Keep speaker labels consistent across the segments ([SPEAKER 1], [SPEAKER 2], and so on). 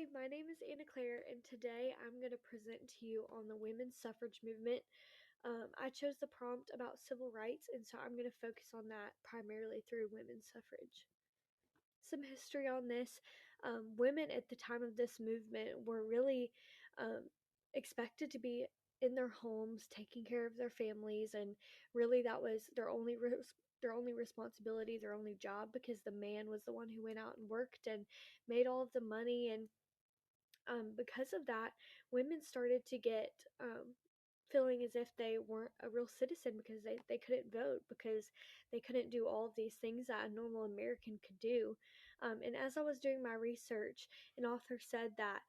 [SPEAKER 1] my name is Anna Claire, and today I'm going to present to you on the women's suffrage movement. I chose the prompt about civil rights, and so I'm going to focus on that primarily through women's suffrage. Some history on this. Women at the time of this movement were really um, expected to be in their homes, taking care of their families, and really that was their only responsibility, their only job, because the man was the one who went out and worked and made all of the money. And because of that, women started to get feeling as if they weren't a real citizen because they couldn't vote, because they couldn't do all of these things that a normal American could do. And as I was doing my research, an author said that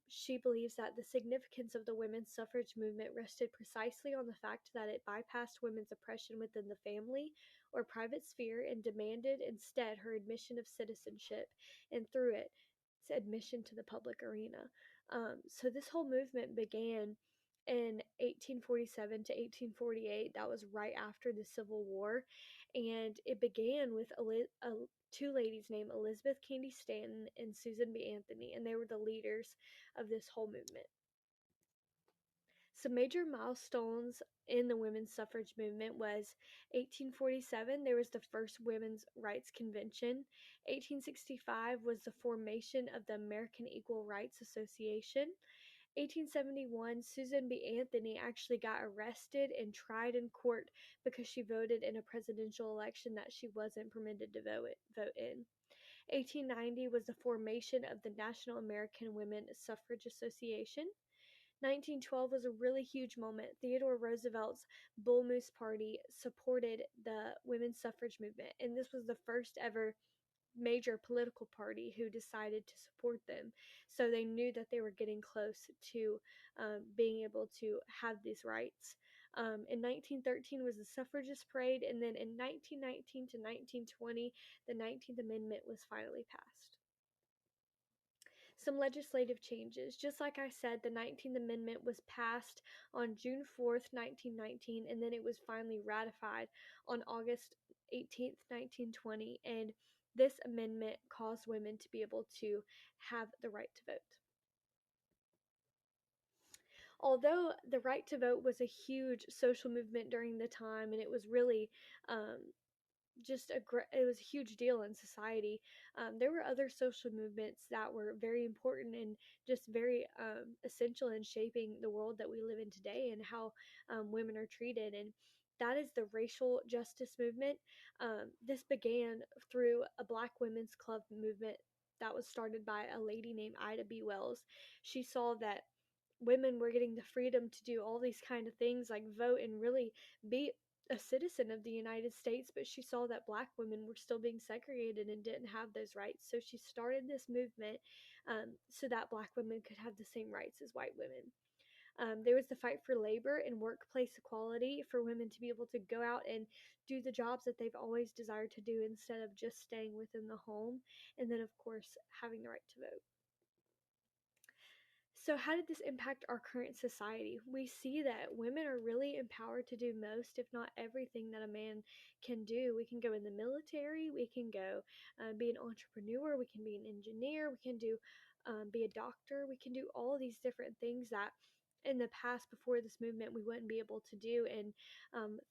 [SPEAKER 1] she believes that the significance of the women's suffrage movement rested precisely on the fact that it bypassed women's oppression within the family or private sphere and demanded instead her admission of citizenship, and through it, admission to the public arena. So this whole movement began in 1847 to 1848. That was right after the Civil War, and it began with two ladies named Elizabeth Cady Stanton and Susan B. Anthony, and they were the leaders of this whole movement. Some major milestones in the women's suffrage movement was 1847, there was the first Women's Rights Convention. 1865 was the formation of the American Equal Rights Association. 1871, Susan B. Anthony actually got arrested and tried in court because she voted in a presidential election that she wasn't permitted to vote in. 1890 was the formation of the National American Women Suffrage Association. 1912 was a really huge moment. Theodore Roosevelt's Bull Moose Party supported the women's suffrage movement, and this was the first ever major political party who decided to support them. So they knew that they were getting close to being able to have these rights. In 1913 was the suffragist parade, and then in 1919 to 1920, the 19th Amendment was finally passed. Some legislative changes. Just like I said, the 19th Amendment was passed on June 4th, 1919, and then it was finally ratified on August 18th, 1920, and this amendment caused women to be able to have the right to vote. Although the right to vote was a huge social movement during the time, and it was really um, it was a huge deal in society. There were other social movements that were very important and just very essential in shaping the world that we live in today and how women are treated. And that is the racial justice movement. This began through a Black women's club movement that was started by a lady named Ida B. Wells. She saw that women were getting the freedom to do all these kind of things like vote and really be a citizen of the United States, but she saw that Black women were still being segregated and didn't have those rights. So she started this movement so that Black women could have the same rights as white women. There was the fight for labor and workplace equality for women to be able to go out and do the jobs that they've always desired to do instead of just staying within the home. And then, of course, having the right to vote. So, how did this impact our current society? We see that women are really empowered to do most, if not everything, that a man can do. We can go in the military, we can go be an entrepreneur, we can be an engineer, we can do be a doctor, we can do all these different things that in the past before this movement we wouldn't be able to do. And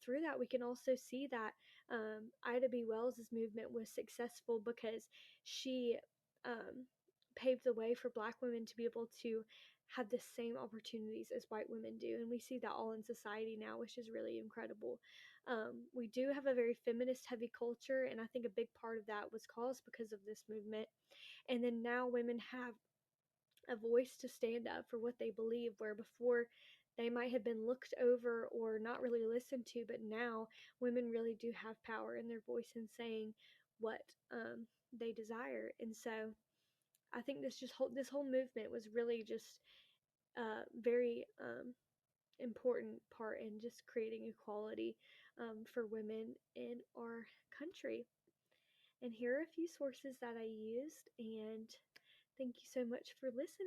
[SPEAKER 1] through that, we can also see that Ida B. Wells' movement was successful because she paved the way for Black women to be able to have the same opportunities as white women do. And we see that all in society now, which is really incredible. We do have a very feminist heavy culture, and I think a big part of that was caused because of this movement. And then now women have a voice to stand up for what they believe, where before they might have been looked over or not really listened to, but now women really do have power in their voice in saying what they desire. And so I think this whole movement was really just very important part in just creating equality for women in our country. And here are a few sources that I used, and thank you so much for listening.